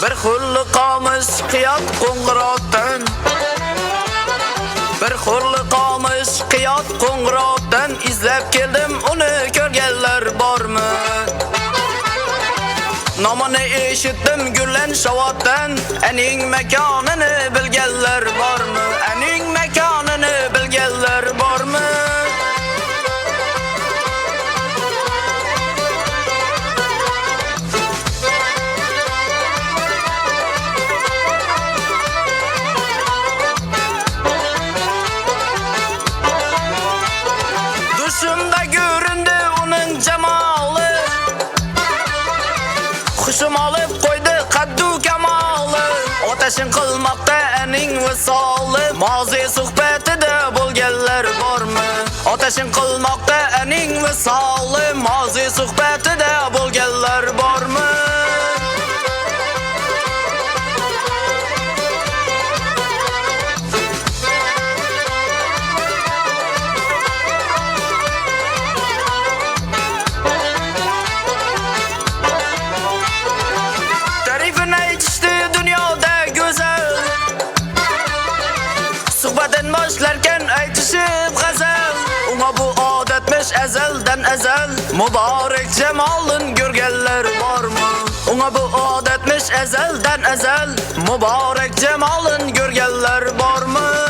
Bir hurlu kamış kıyat kongrottan Bir hurlu kamış kıyat kongrottan izlep geldim onu körgeller barmı Namını işittim güllen şavattan Enin mekanını bilgeller barmı Enin mekanını bilgeller barmı Düşümde göründü onun cemali Kuşum alıp koydu kaddu kemalı Ateşin kılmakta enin visalı Mazi sohbeti de bulgeller var mı? Ateşin kılmakta enin visalı Mazi sohbeti de bulgeller var mı? Suhbatin başlarken aytışıp gazel Ona bu adetmiş ezelden ezel Mübarek cemalın görgeller var mı? Ona bu adetmiş ezelden ezel Mübarek cemalın görgeller var mı?